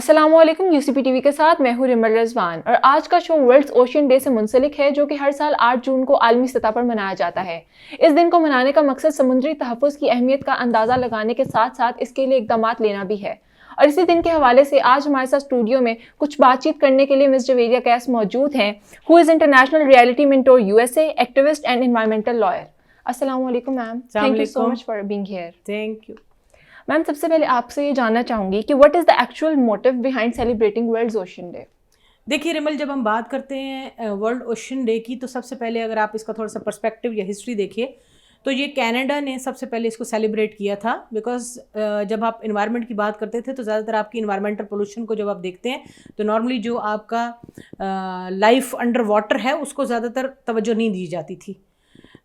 السلام علیکم، UCP T V کے ساتھ میں ہوں رمل رضوان، اور آج کا شو ورلڈ اوشین ڈے سے منسلک ہے، جو کہ ہر سال 8 جون کو عالمی سطح پر منایا جاتا ہے۔ اس دن کو منانے کا مقصد سمندری تحفظ کی اہمیت کا اندازہ لگانے کے ساتھ ساتھ اس کے لیے اقدامات لینا بھی ہے۔ اور اسی دن کے حوالے سے آج ہمارے ساتھ اسٹوڈیو میں کچھ بات چیت کرنے کے لیے مس جویریہ کیس موجود ہیں، who is international reality mentor USA، activist and environmental lawyer. السلام علیکم ma'am, thank you so much for being here. Thank you ma'am, سب سے پہلے آپ سے یہ جاننا چاہوں گی کہ what is the actual motive behind celebrating World Ocean Day? دیکھیے رمل، جب ہم بات کرتے ہیں ورلڈ اوشین ڈے کی، تو سب سے پہلے اگر آپ اس کا تھوڑا سا پرسپیکٹیو یا ہسٹری دیکھیے تو یہ کینیڈا نے سب سے پہلے اس کو سیلیبریٹ کیا تھا، بیکاز جب آپ انوائرمنٹ کی بات کرتے تھے تو زیادہ تر آپ کی انوائرمنٹل پولوشن کو جب آپ دیکھتے ہیں تو نارملی جو آپ کا لائف انڈر واٹر ہے اس کو زیادہ تر توجہ نہیں دی جاتی تھی۔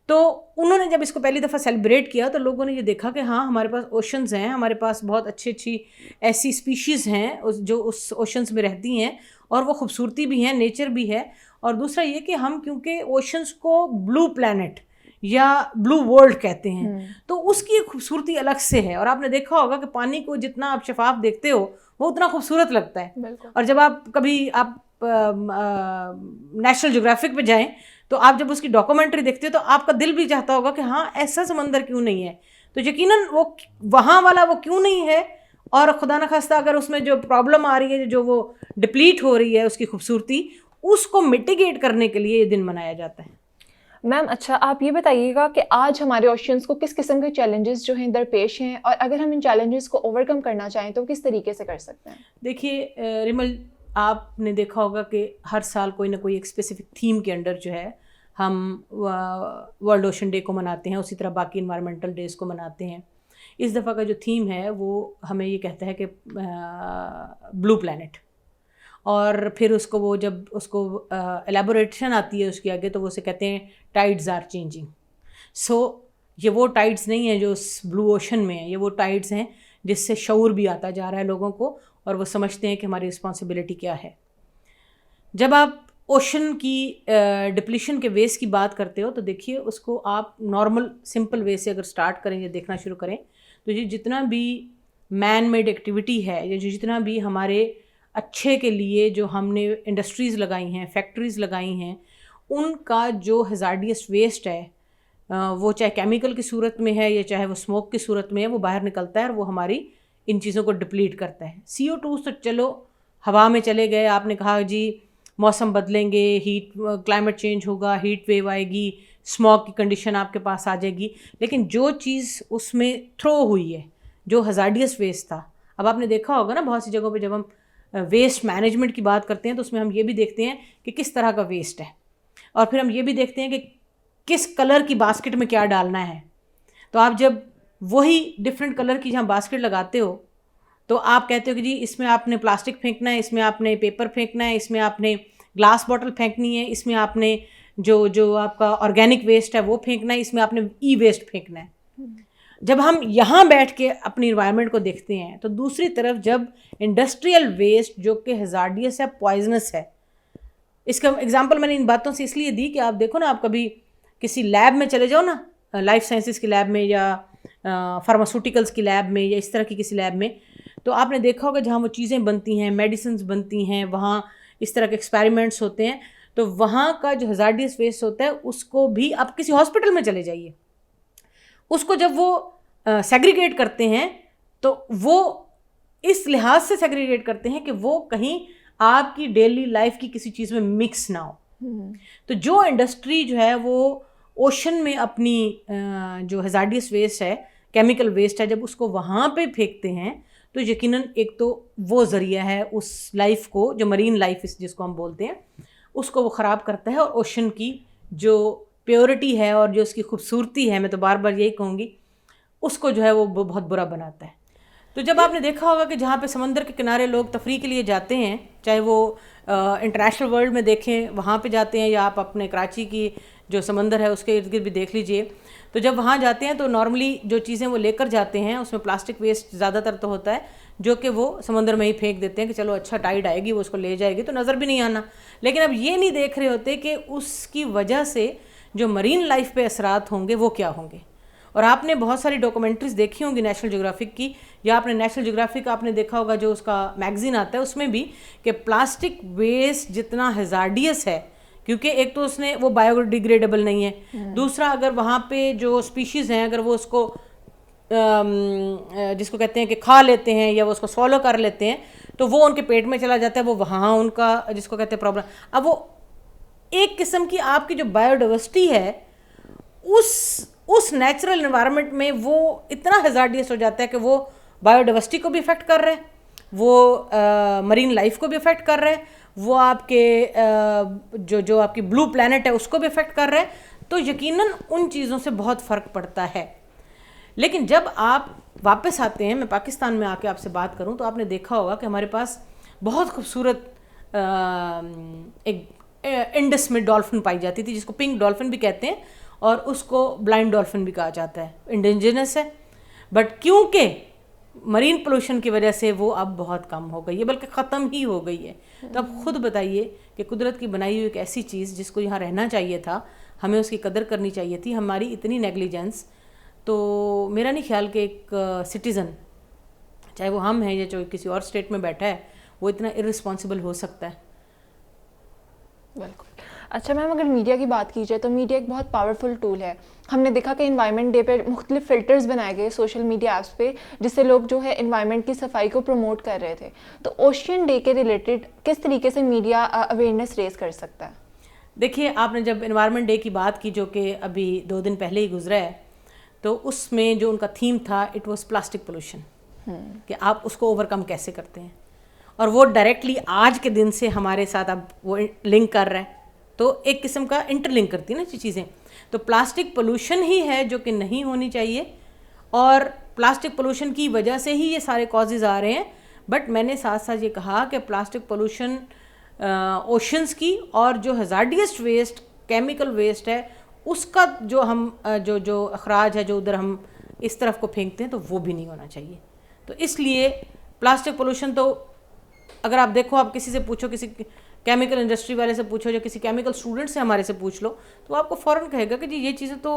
تو انہوں نے جب اس کو پہلی دفعہ سیلیبریٹ کیا تو لوگوں نے یہ دیکھا کہ ہاں، ہمارے پاس اوشنز ہیں، ہمارے پاس بہت اچھی ایسی اسپیشیز ہیں جو اس اوشنز میں رہتی ہیں، اور وہ خوبصورتی بھی ہیں، نیچر بھی ہے، اور دوسرا یہ کہ ہم کیونکہ اوشنز کو بلو پلانٹ یا بلو ورلڈ کہتے ہیں، تو اس کی ایک خوبصورتی الگ سے ہے، اور آپ نے دیکھا ہوگا کہ پانی کو جتنا آپ شفاف دیکھتے ہو وہ اتنا خوبصورت لگتا ہے۔ اور جب آپ کبھی نیشنل جغرافک پہ جائیں تو آپ جب اس کی ڈاکومنٹری دیکھتے ہو تو آپ کا دل بھی چاہتا ہوگا کہ ہاں، ایسا سمندر کیوں نہیں ہے، تو یقیناً وہ وہاں والا وہ کیوں نہیں ہے، اور خدا نخواستہ اگر اس میں جو پرابلم آ رہی ہے، جو وہ ڈپلیٹ ہو رہی ہے اس کی خوبصورتی، اس کو میٹیگیٹ کرنے کے لیے یہ دن منایا جاتا ہے۔ میم اچھا، آپ یہ بتائیے گا کہ آج ہمارے اوشنس کو کس قسم کے چیلنجز جو ہیں درپیش ہیں، اور اگر ہم ان چیلنجز کو اوور کم کرنا چاہیں تو کس طریقے سے کر سکتے ہیں؟ دیکھیے رمل، آپ نے دیکھا ہوگا کہ ہر سال کوئی نہ کوئی ایک اسپیسیفک تھیم کے انڈر جو ہے ہم ورلڈ اوشن ڈے کو مناتے ہیں، اسی طرح باقی انوائرمنٹل ڈیز کو مناتے ہیں۔ اس دفعہ کا جو تھیم ہے وہ ہمیں یہ کہتا ہے کہ بلو پلانٹ، اور پھر اس کو وہ جب اس کو ایلیبوریشن آتی ہے اس کے آگے تو وہ اسے کہتے ہیں ٹائڈز آر چینجنگ۔ سو یہ وہ ٹائڈز نہیں ہیں جو اس بلو اوشن میں ہیں، یہ وہ ٹائڈز ہیں جس سے شعور بھی آتا جا رہا ہے لوگوں کو، اور وہ سمجھتے ہیں کہ ہماری رسپانسبلٹی کیا ہے۔ جب آپ اوشن کی ڈپلیشن کے ویز کی بات کرتے ہو تو دیکھیے اس کو آپ نارمل سمپل وے سے اگر سٹارٹ کریں یا دیکھنا شروع کریں تو یہ جتنا بھی مین میڈ ایکٹیویٹی ہے، یا جو جتنا بھی ہمارے اچھے کے لیے جو ہم نے انڈسٹریز لگائی ہیں، فیکٹریز لگائی ہیں، ان کا جو ہیزارڈیس ویسٹ ہے، وہ چاہے کیمیکل کی صورت میں ہے یا چاہے وہ اسموک کی صورت میں ہے، وہ باہر نکلتا ہے اور وہ ہماری ان چیزوں کو ڈپلیٹ کرتا ہے۔ CO2 تو چلو ہوا میں چلے گئے، آپ نے کہا جی موسم بدلیں گے، کلائمیٹ چینج ہوگا، ہیٹ ویو آئے گی، اسموک کی کنڈیشن آپ کے پاس آ جائے گی، لیکن جو چیز اس میں تھرو ہوئی ہے، جو ہزارڈیس ویسٹ تھا، اب آپ نے دیکھا ہوگا نا بہت سی جگہوں پہ جب ہم ویسٹ مینجمنٹ کی بات کرتے ہیں تو اس میں ہم یہ بھی دیکھتے ہیں کہ کس طرح کا ویسٹ ہے، اور پھر ہم یہ بھی دیکھتے ہیں کہ کس کلر کی باسکٹ میں کیا ڈالنا ہے۔ تو آپ جب وہی ڈفرینٹ کلر کی جہاں باسکٹ لگاتے ہو تو آپ کہتے ہو کہ جی اس میں آپ نے پلاسٹک پھینکنا ہے، اس میں آپ نے پیپر پھینکنا ہے، اس میں آپ نے گلاس باٹل پھینکنی ہے، اس میں آپ نے جو آپ کا آرگینک ویسٹ ہے وہ پھینکنا ہے، اس میں آپ نے ای ویسٹ پھینکنا ہے۔ جب ہم یہاں بیٹھ کے اپنی انوائرمنٹ کو دیکھتے ہیں تو دوسری طرف جب انڈسٹریل ویسٹ جو کہ ہیزارڈیس ہے، پوائزنس ہے، اس کا ایگزامپل میں نے ان باتوں سے اس لیے دی کہ آپ دیکھو نا، آپ کبھی کسی لیب میں چلے جاؤ نا، لائف سائنسز کی لیب میں یا فارماسوٹیکلس کی لیب میں یا اس طرح کی کسی لیب میں، تو آپ نے دیکھا ہوگا جہاں وہ چیزیں بنتی ہیں، میڈیسنز بنتی ہیں، وہاں اس طرح کے ایکسپیریمنٹس ہوتے ہیں، تو وہاں کا جو ہیزارڈیس ویسٹ ہوتا ہے اس کو بھی آپ کسی ہاسپٹل میں چلے جائیے، اس کو جب وہ سیگریگیٹ کرتے ہیں تو وہ اس لحاظ سے سیگریگیٹ کرتے ہیں کہ وہ کہیں آپ کی ڈیلی لائف کی کسی چیز میں مکس نہ ہو۔ تو جو انڈسٹری جو ہے وہ اوشن میں اپنی جو ہیزارڈیس ویسٹ ہے، کیمیکل ویسٹ ہے، جب اس کو وہاں پہ پھینکتے ہیں تو یقیناً ایک تو وہ ذریعہ ہے اس لائف کو، جو مرین لائف جس کو ہم بولتے ہیں، اس کو وہ خراب کرتا ہے، اور اوشن کی جو پیورٹی ہے اور جو اس کی خوبصورتی ہے، میں تو بار بار یہی کہوں گی، اس کو جو ہے وہ بہت برا بناتا ہے۔ تو جب آپ نے دیکھا ہوگا کہ جہاں پہ سمندر کے کنارے لوگ تفریح کے لیے جاتے ہیں، چاہے وہ انٹرنیشنل ورلڈ میں دیکھیں وہاں پہ جاتے ہیں، یا آپ اپنے کراچی کی جو سمندر ہے اس کے ارد گرد بھی دیکھ لیجئے، تو جب وہاں جاتے ہیں تو نارملی جو چیزیں وہ لے کر جاتے ہیں اس میں پلاسٹک ویسٹ زیادہ تر تو ہوتا ہے، جو کہ وہ سمندر میں ہی پھینک دیتے ہیں کہ چلو اچھا ٹائیڈ آئے گی وہ اس کو لے جائے گی تو نظر بھی نہیں آنا، لیکن اب یہ نہیں دیکھ رہے ہوتے کہ اس کی وجہ سے جو مرین لائف پہ اثرات ہوں گے وہ کیا ہوں گے۔ اور آپ نے بہت ساری ڈاکومنٹریز دیکھی ہوں گی نیشنل جیوگرافک کی, یا آپ نے نیشنل جیوگرافک آپ نے دیکھا ہوگا جو اس کا میگزین آتا ہے, اس میں بھی کہ پلاسٹک ویسٹ جتنا ہیزارڈیس ہے, کیونکہ ایک تو اس نے وہ بایو ڈیگریڈیبل نہیں ہے, دوسرا اگر وہاں پہ جو اسپیشیز ہیں اگر وہ اس کو جس کو کہتے ہیں کہ کھا لیتے ہیں یا وہ اس کو سوالو کر لیتے ہیں تو وہ ان کے پیٹ میں چلا جاتا ہے, وہ وہاں ان کا جس کو کہتے ہیں پرابلم. اب وہ ایک قسم کی آپ کی جو بایو ڈائیورسٹی ہے اس نیچرل انوائرمنٹ میں وہ اتنا ہیزارڈیس ہو جاتا ہے کہ وہ بایو ڈائیورسٹی کو بھی افیکٹ کر رہے ہیں, وہ مرین لائف کو بھی افیکٹ کر رہے ہیں, وہ آپ کے جو آپ کی بلو پلانٹ ہے اس کو بھی افیکٹ کر رہے ہیں. تو یقیناً ان چیزوں سے بہت فرق پڑتا ہے. لیکن جب آپ واپس آتے ہیں, میں پاکستان میں آ کے آپ سے بات کروں تو آپ نے دیکھا ہوگا کہ ہمارے پاس بہت خوبصورت ایک انڈس میں ڈولفن پائی جاتی تھی جس کو پنک ڈولفن بھی کہتے ہیں, اور اس کو بلائنڈ ڈولفن بھی کہا جاتا ہے, انڈیجنس ہے. بٹ کیونکہ مرین پولوشن کی وجہ سے وہ اب بہت کم ہو گئی ہے, بلکہ ختم ہی ہو گئی ہے. تو اب خود بتائیے کہ قدرت کی بنائی ہوئی ایک ایسی چیز جس کو یہاں رہنا چاہیے تھا, ہمیں اس کی قدر کرنی چاہیے تھی, ہماری اتنی نیگلیجنس. تو میرا نہیں خیال کہ ایک سٹیزن چاہے وہ ہم ہیں یا چاہے کسی اور اسٹیٹ میں بیٹھا ہے وہ اتنا ارسپانسبل ہو سکتا ہے. بالکل. اچھا میم, اگر میڈیا کی بات کی جائے تو میڈیا ایک بہت پاورفل ٹول ہے. ہم نے دیکھا کہ انوائرمنٹ ڈے پہ مختلف فلٹرز بنائے گئے سوشل میڈیا ایپس پہ جس سے لوگ جو ہے انوائرمنٹ کی صفائی کو پروموٹ کر رہے تھے. تو اوشین ڈے کے ریلیٹڈ کس طریقے سے میڈیا اویئرنیس ریز کر سکتا ہے؟ دیکھیے, آپ نے جب انوائرمنٹ ڈے کی بات کی جو کہ ابھی 2 دن پہلے ہی گزرا ہے, تو اس میں جو ان کا تھیم تھا اٹ واز پلاسٹک پولوشن, کہ آپ اس کو اوور کم کیسے کرتے ہیں. اور وہ ڈائریکٹلی آج کے دن سے ہمارے ساتھ اب وہ لنک کر رہا ہے, تو ایک قسم کا انٹر لنک کرتی ہیں نا چیزیں. تو پلاسٹک پولوشن ہی ہے جو کہ نہیں ہونی چاہیے, اور پلاسٹک پولوشن کی وجہ سے ہی یہ سارے کازز آ رہے ہیں. بٹ میں نے ساتھ ساتھ یہ کہا کہ پلاسٹک پولوشن اوشنز کی اور جو ہیزارڈیس ویسٹ کیمیکل ویسٹ ہے اس کا جو ہم جو اخراج ہے جو ادھر ہم اس طرف کو پھینکتے ہیں تو وہ بھی نہیں ہونا چاہیے. تو اس لیے پلاسٹک پولوشن تو اگر آپ دیکھو, آپ کسی سے پوچھو, کسی کیمیکل انڈسٹری والے سے پوچھو یا کسی کیمیکل اسٹوڈنٹ سے ہمارے سے پوچھ لو, تو آپ کو فوراً کہے گا کہ جی یہ چیزیں تو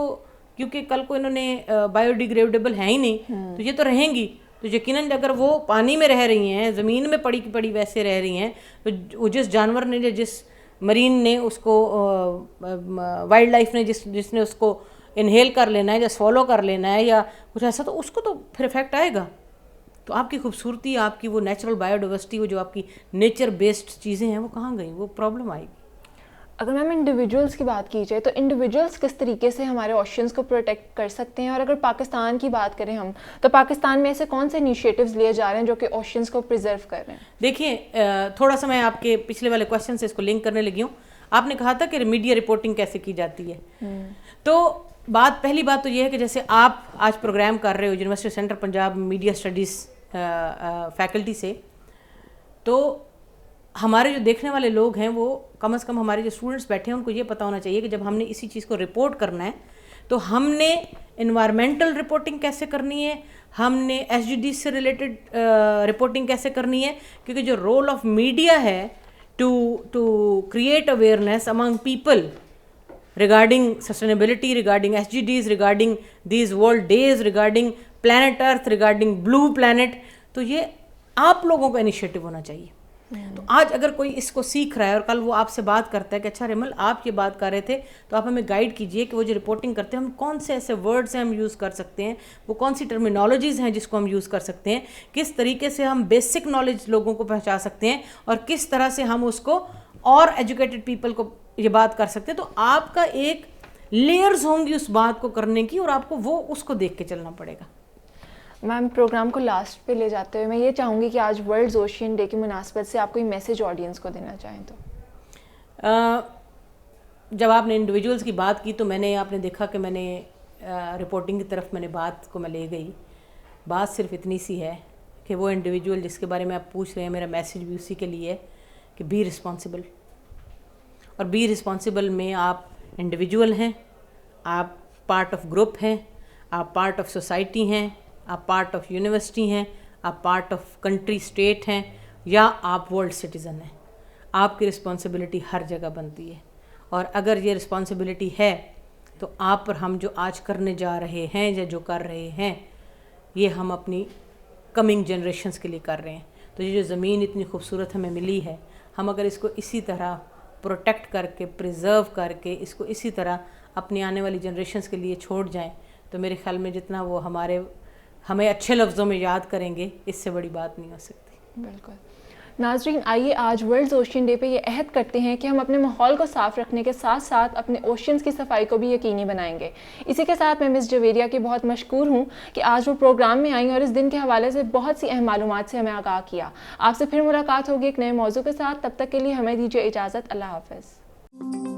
کیونکہ کل کو انہوں نے بایو ڈیگریڈیبل ہیں ہی نہیں تو یہ تو رہیں گی. تو یقیناً اگر وہ پانی میں رہ رہی ہیں, زمین میں پڑی کی پڑی ویسے رہ رہی ہیں, تو جس جانور نے جس مرین نے اس کو وائلڈ لائف نے جس نے اس کو انہیل کر لینا ہے یا سوالو کر لینا ہے یا کچھ ایسا, تو اس کو تو پھر افیکٹ آئے گا. تو آپ کی خوبصورتی, آپ کی وہ نیچرل بایو ڈائیورسٹی, وہ جو آپ کی نیچر بیسڈ چیزیں ہیں وہ کہاں گئیں, وہ پرابلم آئے گی. اگر میم انڈیویجولس کی بات کی جائے تو انڈیویجولس کس طریقے سے ہمارے اوشنس کو پروٹیکٹ کر سکتے ہیں, اور اگر پاکستان کی بات کریں ہم تو پاکستان میں ایسے کون سے انیشیٹیوز لیے جا رہے ہیں جو کہ اوشنس کو پریزرو کر رہے ہیں؟ دیکھیے, تھوڑا سا میں آپ کے پچھلے والے کوشچن سے اس کو لنک کرنے لگی ہوں. آپ نے کہا تھا کہ میڈیا رپورٹنگ کیسے کی جاتی ہے. تو پہلی بات تو یہ ہے کہ جیسے آپ آج پروگرام کر رہے ہو university centre Punjab media studies faculty سے, تو ہمارے جو دیکھنے والے لوگ ہیں وہ کم از کم ہمارے جو اسٹوڈنٹس بیٹھے ہیں ان کو یہ پتہ ہونا چاہیے کہ جب ہم نے اسی چیز کو رپورٹ کرنا ہے تو ہم نے انوائرمنٹل رپورٹنگ کیسے کرنی ہے, ہم نے ایس جی ڈی سے ریلیٹڈ رپورٹنگ کیسے کرنی ہے. کیونکہ جو رول آف میڈیا ہے to create awareness among people regarding sustainability, regarding SDGs, regarding these world days, regarding planet earth, regarding blue planet, تو یہ آپ لوگوں کا انیشیٹو ہونا چاہیے. تو آج اگر کوئی اس کو سیکھ رہا ہے اور کل وہ آپ سے بات کرتا ہے کہ اچھا ریمل آپ یہ بات کر رہے تھے تو آپ ہمیں گائیڈ کیجئے کہ وہ جو رپورٹنگ کرتے ہیں ہم کون سے ایسے ورڈز ہیں ہم یوز کر سکتے ہیں, وہ کون سی ٹرمینالوجیز ہیں جس کو ہم یوز کر سکتے ہیں, کس طریقے سے ہم بیسک نالج لوگوں کو پہنچا سکتے ہیں, اور کس طرح سے ہم اس کو اور ایجوکیٹڈ پیپل کو یہ بات کر سکتے ہیں. تو آپ کا ایک لیئرز ہوں گی اس بات کو کرنے کی, اور آپ کو وہ اس کو دیکھ کے چلنا پڑے گا. میم پروگرام کو لاسٹ پہ لے جاتے ہوئے میں یہ چاہوں گی کہ آج ورلڈ اوشین ڈے کی مناسبت سے آپ کوئی میسیج آڈینس کو دینا چاہیں تو. جب آپ نے انڈیویجولس کی بات کی تو آپ نے دیکھا کہ میں نے رپورٹنگ کی طرف میں نے بات کو میں لے گئی. بات صرف اتنی سی ہے کہ وہ انڈیویجول جس کے بارے میں آپ پوچھ رہے ہیں, میرا میسیج بھی اسی کے لیے ہے کہ بی رسپانسبل. اور بی رسپانسبل میں آپ انڈیویجول ہیں, آپ پارٹ آف گروپ ہیں, آپ پارٹ آف سوسائٹی ہیں, آپ پارٹ آف یونیورسٹی ہیں, آپ پارٹ آف کنٹری اسٹیٹ ہیں, یا آپ ورلڈ سٹیزن ہیں. آپ کی رسپانسبلٹی ہر جگہ بنتی ہے, اور اگر یہ رسپانسبلٹی ہے تو آپ پر ہم جو آج کرنے جا رہے ہیں یا جو کر رہے ہیں یہ ہم اپنی کمنگ جنریشنز کے لیے کر رہے ہیں. تو یہ جو زمین اتنی خوبصورت ہمیں ملی ہے, ہم اگر اس کو اسی طرح پروٹیکٹ کر کے پریزرو کر کے اس کو اسی طرح اپنی آنے والی جنریشنز کے لیے چھوڑ جائیں تو میرے خیال میں جتنا وہ ہمیں اچھے لفظوں میں یاد کریں گے اس سے بڑی بات نہیں ہو سکتی. بالکل. ناظرین, آئیے آج ورلڈ اوشین ڈے پہ یہ عہد کرتے ہیں کہ ہم اپنے ماحول کو صاف رکھنے کے ساتھ ساتھ اپنے اوشنز کی صفائی کو بھی یقینی بنائیں گے. اسی کے ساتھ میں مس جویریہ کی بہت مشکور ہوں کہ آج وہ پروگرام میں آئیں اور اس دن کے حوالے سے بہت سی اہم معلومات سے ہمیں آگاہ کیا. آپ سے پھر ملاقات ہوگی ایک نئے موضوع کے ساتھ. تب تک کے لیے ہمیں دیجیے اجازت. اللہ حافظ.